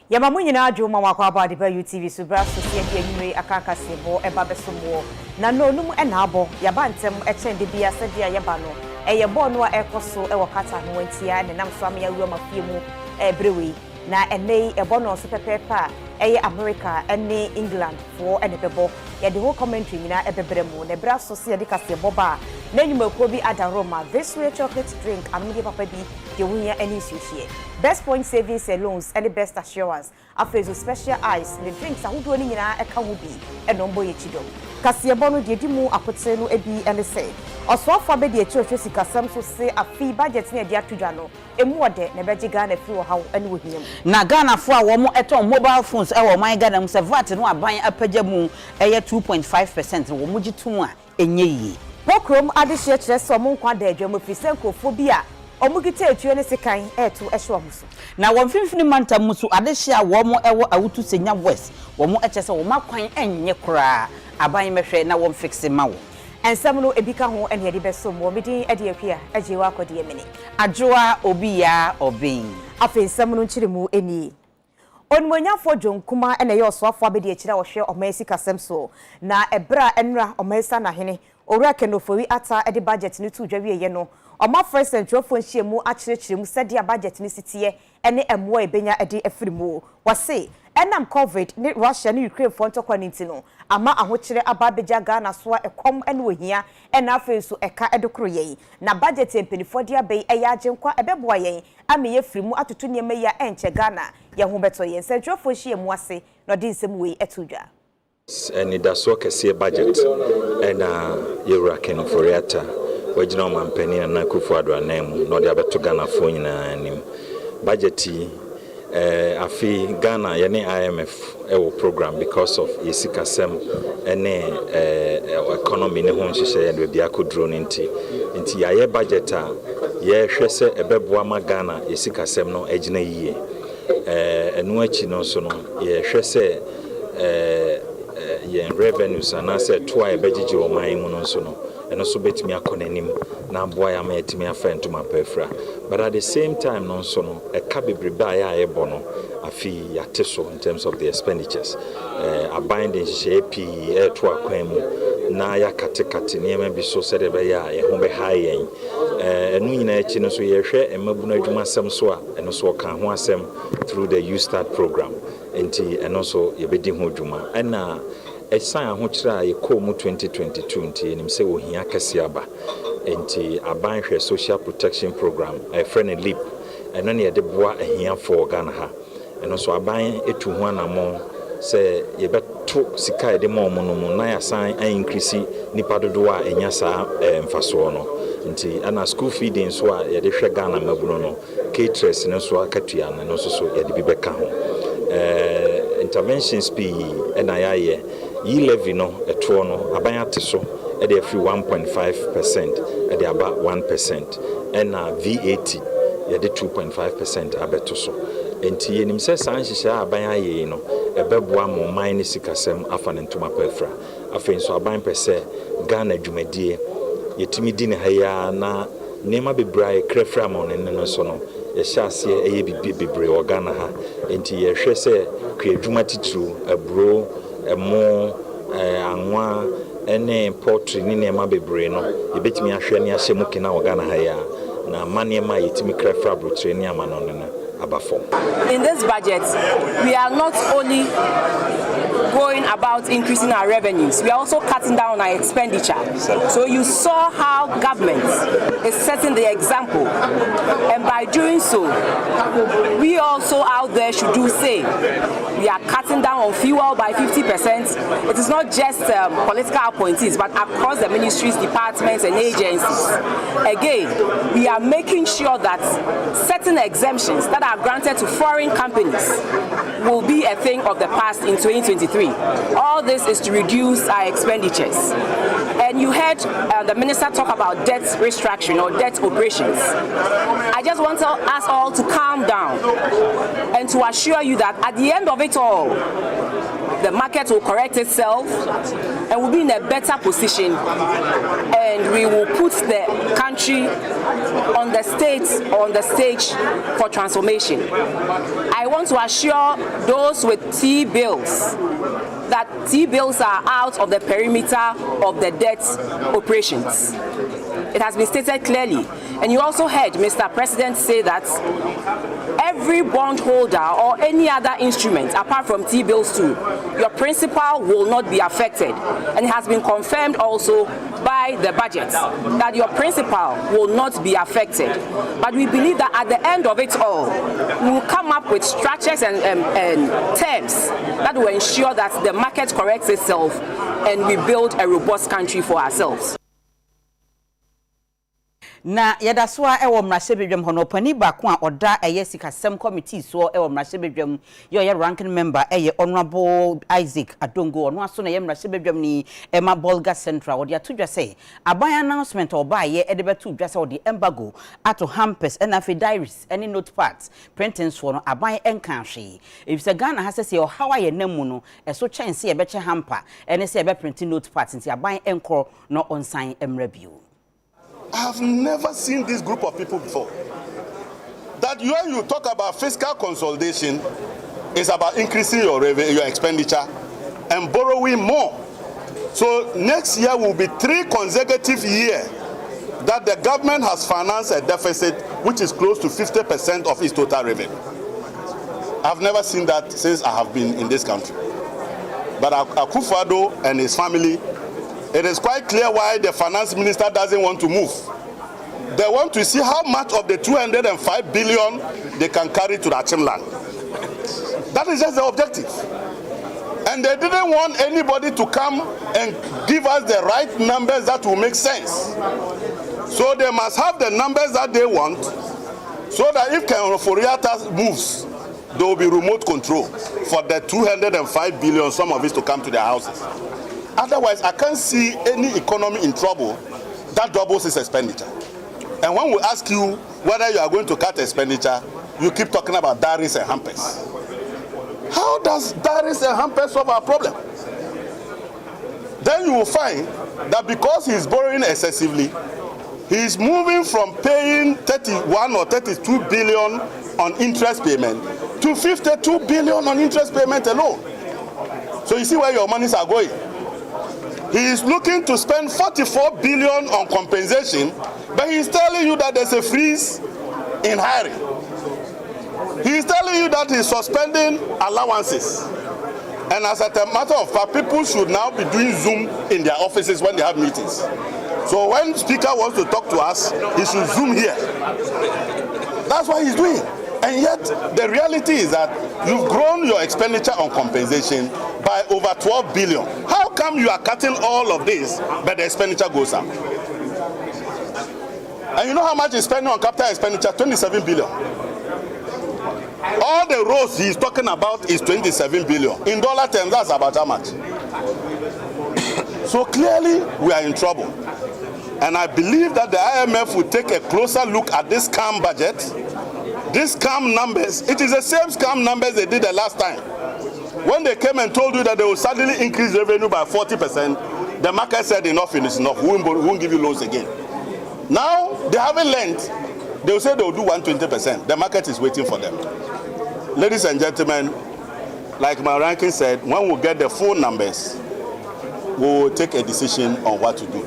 Yamamu nyina adwuma wakwa abade ba UTV so bra so sie de anwure akaka sebo eba besomo na no num na abo yaba ntem echende bia sede yaba no eye bo no ekoso e wakata no wantia ne nam so am ya wioma fie mu brewe na enei ebo no so pepepa eye America ene England for ene bebo ye the whole commentary nyina ebebre mu ne bra so sie de kasebo ba na nyumako bi adaroma this way chocolate drink amide papa bi de wunya eni suhie best point savings and loans and the best assurance after special ice the drinks ahodo ni nyina eka wo bi enombo ye chido kasebo no de dimu akote no ebi ene say osofo be de echi sikasam so se afi budget na de atudwa no emu ode na beji Ghana fi wo hawo ene wo hiam na Ghana fo a wo mo eton mobile phones e wo man Ghana mu se VAT no aban apagya mu eye 2.5% wo mo gitun a enye yi Pokrom adehye kire so mo nkwa da adwam fi se nkofo bi a omugite etuo ne sekan eto ehwe omuso na won finfini manta musu adehye a wo mo ewo awutu senya west wo mo eche se wo makwan enye kura aban mehwe na won fixe ma wo ensam no ebika ho ene yede besom wo medin ade akua ajewa akode emene adwoa obi ya obin afi ensam no nchiremu eni onmonyafo jonkuma ene ye osoafo abede akira wo hwe omasi kasem so na ebra enra omasa na hene owura kenofori ata ede budget ni tu dwawe ye no Oma first central phone shiemu achirechirim said dia budget ni sitie ene emwo ebenya ede afirimu wase enam covid ni Russia ni Ukraine fo ntokwa nintino ama ahochire ababeja Ghana so ekom ene ohia ena afesu eka edokoro ye na budget empenifo dia bei eya agenkwa ebeboa ye ame ye firimu atoto niema ya enche Ghana ye ho beto ye central phone shiemu ase no di nsem we etudwa eni da so kese budget ena yewura kenofori ata wajina mampeni na Kufuor anemu no de abeto Ghana fo nyina anim budgeti afi Ghana yene IMF ewo program because of yesikasem ene economy ne ho nhyehyɛ ye de bia kodro nti yaye budget a ye hwese ebeboa ma Ghana yesikasem no agina yiye enu achi no so no ye hwese ye revenues anase to a ebegigi o man mu no so no eno so betimi akonanim na boa ya ma etimi afento mapafra but at the same time no so no e ka bebreba ya ebo no afi yate so in terms of the expenditures abinding shape to akwan mu na ya katekate niema bi so sede be ya ye ho be high enu nyina echi no so ye hwe emabunu adwuma asem so a eno so ka ho asem through the You Start program enti eno so ye bedi ho adwuma ena esan ahokyira ye ko mu 2022 nti enim se ohia kase aba enti abanhwe social protection program a friend leap eno ne de boa ahia for Ghana ha eno so aban etu ho anamo se ye beto sika de mo no mu na ya san increase nipa dodo a enya sa mfaso no nti ana school feeding so a ye de hwe Ghana mabuno no caterers ne so akatua no so ye de bi beka ho interventions be na ya ye yi levy no eto no aban ate so e dey free 1.5% e dey about 1% and VAT ye dey 2.5% abeto so enti yenim se san hihia aban aye no ebeboa mo man ni sikasem afa ne ntoma pafra afen so aban pese Ghana dwumadie yetimi di ne haya na nema bebrae krefra mo ne no so no ye hyase eye bebre o Ghana ha enti ye hwe se kredwuma titru abro emo anwa ene poultry ni nema bebre no yebetimi ahwe ne ahye mu kena o Ghana ha ya na manema yetimi krefra brotre ni amano no abafom. In this budget, we are not only going about increasing our revenues, we are also cutting down our expenditure. So you saw how government is setting the example, and by doing so, we also out there should do same. We are cutting down on fuel by 50%. It is not just political appointees, but across the ministries, departments, and agencies. Again, we are making sure that certain exemptions that are granted to foreign companies will be a thing of the past in 2023. All this is to reduce our expenditures. And you heard the minister talk about debt restructuring or debt operations. I just want us all to calm down and to assure you that at the end of it all, the market will correct itself and we'll be in a better position, and we will put the country on the stage for transformation. I want to assure those with T-bills that T-bills are out of the perimeter of the debt operations. It has been stated clearly. And you also heard Mr. President say that every bondholder or any other instrument apart from T-bills too, your principal will not be affected. And it has been confirmed also by the budget that your principal will not be affected. But we believe that at the end of it all, we will come up with structures and terms that will ensure that the market corrects itself and we build a robust country for ourselves. Na yadaswa ewo mrashebedwam hono pani ba ko a oda sikasem committee so ewo mrashebedwam yo ranking member honorable Isaac Adongo ono aso na mrashebedwam ni Emma Bolga Central odi atodwa say aban announcement oba edebetu dwa say odi embargo ato hampers and afi diaries any notepads printing so no aban enka hwe if se Ghana ha say how aye namu no eso chance e beche hamper ene say be printing notepads nti aban enko no onsan emreview. I have never seen this group of people before. That when you talk about fiscal consolidation, it's about increasing your expenditure and borrowing more. So next year will be 3 consecutive years that the government has financed a deficit which is close to 50% of its total revenue. I've never seen that since I have been in this country. But Akufo-Addo and his family, it is quite clear why the finance minister doesn't want to move. They want to see how much of the 205 billion they can carry to the Achim land. That is just the objective. And they didn't want anybody to come and give us the right numbers that will make sense. So they must have the numbers that they want, so that if Ken Ofori-Atta moves, there will be remote control for the 205 billion, some of it to come to their houses. Otherwise, I can't see any economy in trouble that doubles its expenditure. And when we ask you whether you are going to cut expenditure, you keep talking about diaries and hampers. How does diaries and hampers solve our problem? Then you will find that because he is borrowing excessively, he is moving from paying 31 or 32 billion on interest payment to 52 billion on interest payment alone. So you see where your monies are going. He is looking to spend 44 billion on compensation, but he is telling you that there's a freeze in hiring. He is telling you that he is suspending allowances. And as a matter of fact, people should now be doing Zoom in their offices when they have meetings. So when Speaker wants to talk to us, he should Zoom here. That's what he's doing. And yet, the reality is that you've grown your expenditure on compensation by over 12 billion. How come you are cutting all of this, but the expenditure goes up? And you know how much is spending on capital expenditure? 27 billion. All the roads he's talking about is 27 billion. In dollar terms, that's about how much? So clearly, we are in trouble. And I believe that the IMF will take a closer look at this scam budget. These scam numbers, it is the same scam numbers they did the last time. When they came and told you that they will suddenly increase revenue by 40%, the market said enough is enough, we won't give you loans again. Now, they haven't learned. They will say they will do 120%. The market is waiting for them. Ladies and gentlemen, like my ranking said, when we get the full numbers, we will take a decision on what to do.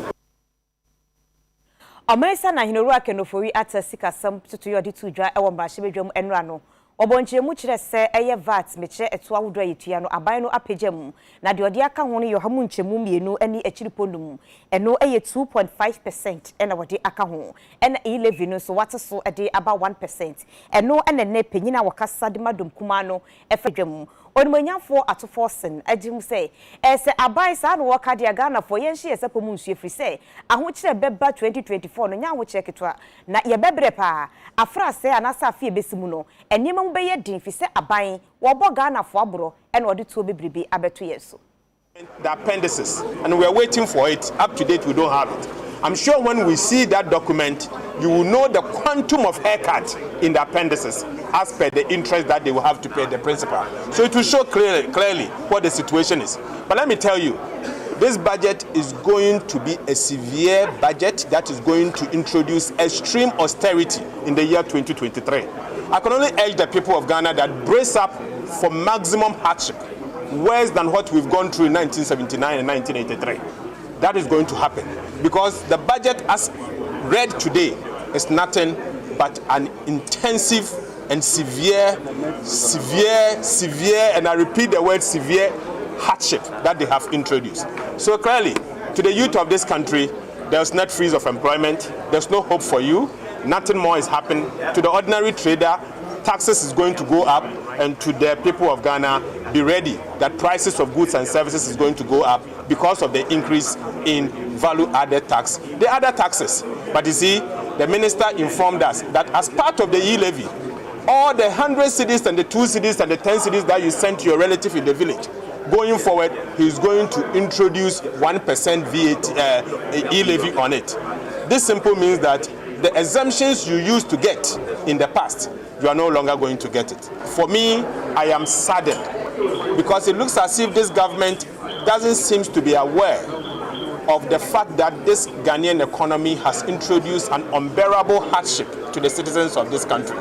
Omaisa na hinoro Ken Ofori-Atta sikasam tutu yodi tudwa ewo mrashebedwam enra no obonche mu kire se eye VAT mekire eto awodo yetua no aban no apagem na de odi aka ho no yohamu nchemu mienu ani achiripondum eno eye 2.5% ena wodi aka ho ena e11 no so wate so ede aba 1% eno ena ne penyina wakasa de madom kuma no efadwam onimanyafo atoforsen agim say ese abai sa no waka de Ghana for yenhye yesapomu nsu efri say ahokire beba 2024 no nya ahokire ketwa na ye bebre pa afra say anasa afie besimu no enima mu beye din fi say abai wo bo Ghana fo abro ena odi to bebrebe abeto yeso the appendices, and we are waiting for it. Up to date, we don't have it. I'm sure when we see that document, you will know the quantum of haircut in the appendices. as per the interest that they will have to pay the principal. So it will show clearly what the situation is. But let me tell you, this budget is going to be a severe budget that is going to introduce extreme austerity in the year 2023. I can only urge the people of Ghana that brace up for maximum hardship, worse than what we've gone through in 1979 and 1983. That is going to happen because the budget as read today is nothing but an intensive and severe, and I repeat the word severe, hardship that they have introduced. So clearly, to the youth of this country, there's net freeze of employment, there's no hope for you, nothing more is happening. To the ordinary trader, taxes is going to go up, and to the people of Ghana, be ready that prices of goods and services is going to go up because of the increase in value-added tax, the other taxes. But you see, the minister informed us that as part of the e-levy, all the 100 cedis and the 2 cedis and the 10 cedis that you sent to your relative in the village, going forward, he's going to introduce 1% VAT e-levy on it. This simply means that the exemptions you used to get in the past, you are no longer going to get it. For me, I am saddened because it looks as if this government doesn't seem to be aware of the fact that this Ghanaian economy has introduced an unbearable hardship to the citizens of this country.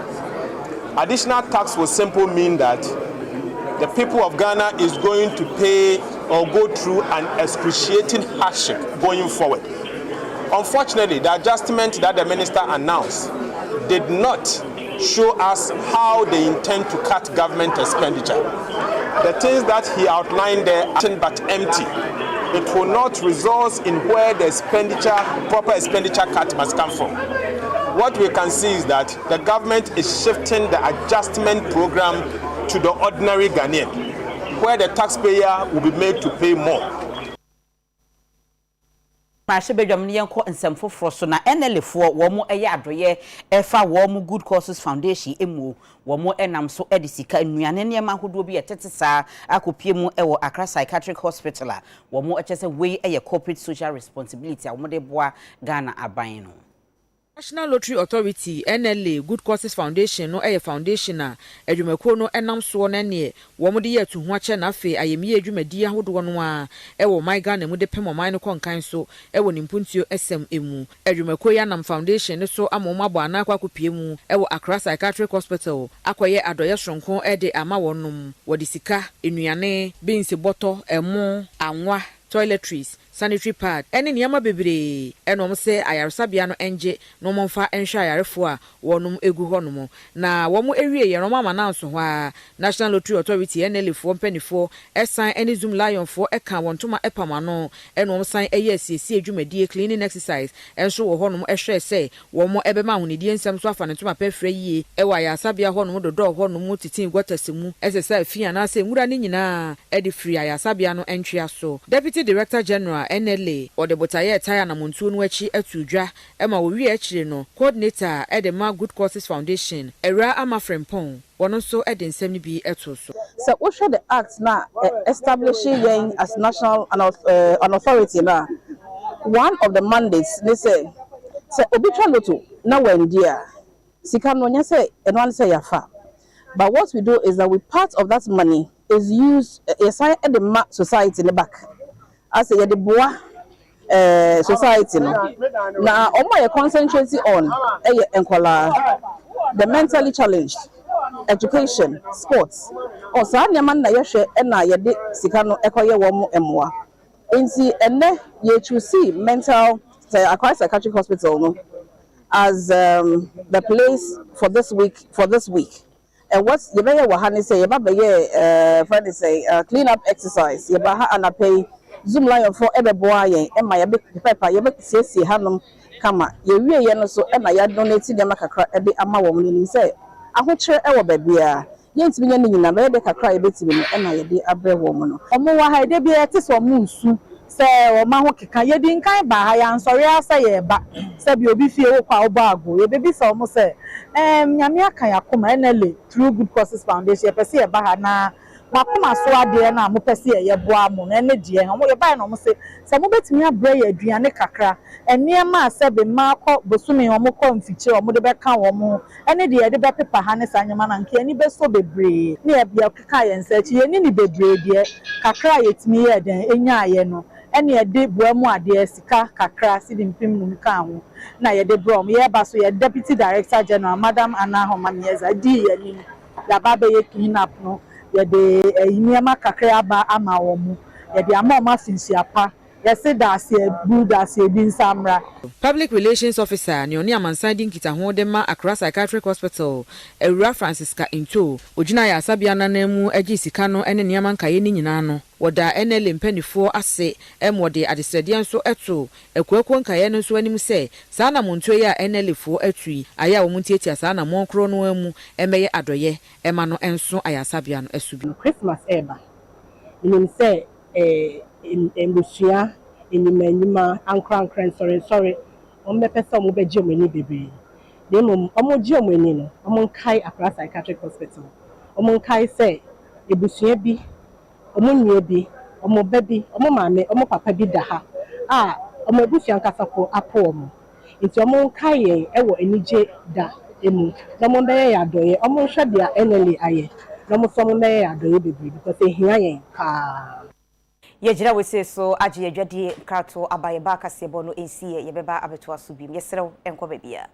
Additional tax will simply mean that the people of Ghana is going to pay or go through an excruciating hardship going forward. Unfortunately, the adjustment that the minister announced did not show us how they intend to cut government expenditure. The things that he outlined there are nothing but empty. It will not result in where the proper expenditure cut must come from. What we can see is that the government is shifting the adjustment program to the ordinary Ghanaian, where the taxpayer will be made to pay more. Nsemfo froso na NLF wo mo eye adoye efa wo mo Good Causes Foundation emu wo mo enam so edisika nnuane ne ma hodo bi etetesa akopie mu ewo Accra Psychiatric Hospital wo mo echese we eye corporate social responsibility wo mo de boa Ghana aban no. National Lottery Authority NLA Good Causes Foundation no foundation na adwumako no enam so na ne wo mo de ye tu ho ache na afi ayemi adwumadi ahodo no a ewo my Ghana mu de pemoman no konkan so ewo nimpuntio SM emu adwumako ya nam foundation ne so amoma bo ana akopie mu ewo Accra Psychiatric Hospital akoye adoye sonkon de ama wonum wodi sika enuane binsi boto emo anwa toiletries sanitary pad ene niyama bebre enom se ayaresabia no enje no momfa enhwa ayarefo a wonum egu honom na womo ewie ye no mama nanso ho a National Lottery Authority NLA fo mpanifo esan ene Zoom Lion fo eka wontoma epama no enom san eye asiesie adwumadie cleaning exercise enso wo honom ehwe se womo ebema honidie nsam so afa ntoma pefre yie ewa ayasabia honom dodo honom titin gwatasimu esesa afia na se nwura ni nyina edi free ayasabia no entwea so Deputy Director General NLA or the botaye tire na montu no achi atudwa ema wo wi achire no coordinator edema Good Causes Foundation era amafrempon wono so ensem ni bi eto so so we show the act na establishing yen as national an authority na one of the mandates they say obi twa loto na wendia sika no nya say eno an say yafa but what we do is that we part of that money is used aside at the society in the back as a the boa society no na omo ye concentrating on enkwala the mentally challenged education sports o sa nyama na ye hwe na ye de sika no ekoye wo mo emwa nti enne ye choose mental Accra Psychiatric Hospital no as the place for this week and what you better wahani say you friend say clean up exercise you ba ha anapay Zoom Lion for ebe boa yen e ma ya be paper ye be siesie hanom kama ye wie ye no so e na ya donate dem kakra e de ama wo ni say ahokyere e wo ba bia ye ntimi nya ni nyina be de kakra e betimi no e na ye de abre wo mo no omo wa ha de bia te so mo nsu se wo ma ho keka ye di nkan ba ha ya nsori asa ye ba se bi obi fie wo kwa oba ago ye bebi se omo se nyame aka ya koma NLA through Good Causes Foundation ye pese ye ba ha na makoma so ade na mo pese ye boa mo na ne de ho ye bai no mo se mo betimi abre ye aduane kakra ene ma asebe ma akọ bosumi ho mo kọ mfiche ho mo de be ka wo mo ene de ye de be pepa ha ne sanyama na nke ani be so bebre ne ye bia kaka ye nsachi ye ni bebre de kakra ye timi ye den enya ye no ene ye de boa mu ade sika kakra sidi mpim nu ka ho na ye de brom ye ba so ye deputy director general madam Anna Homamieza di ye ni ya ba be ye clean up no ye de niema kakra aba ama wo mu ye de ama ma finsiapa ye se da se bu da se bi nsamra. Public Relations Officer Neoni Amansadi nkita ho de ma Accra Psychiatric Hospital Ewura Francisca Into ogina ya asabia nanemu agi sika no ene niema nkaye ni nyina no woda NL mpanifo ase emode adesrede nso eto ekuekwo nkaye no nso anim se saa na monto ya NL fo atui aya wo muntiatia saa na monkro no amu emeye adoye ema no enso ayasabia no asubi Christmas eba nim se embusia inimanyima ankran sorry ombe pesa mo beje omani bebe dem omoji omani no omonkai Accra Psychiatric Hospital omonkai se ebusia bi omonwie bi omoba bi omomame omopapa bi da ha omo ebusia nkasako apo omo nti omonkai yen ewo enije da emu na mo be ya doye omo hwe dia NLA aye na mo so mo be ya doye bebe because ehia yen ka Yejira we so aje yadwade krato abaye ba kasebo no ensie ye beba abeto aso bi yesrew enko bebia.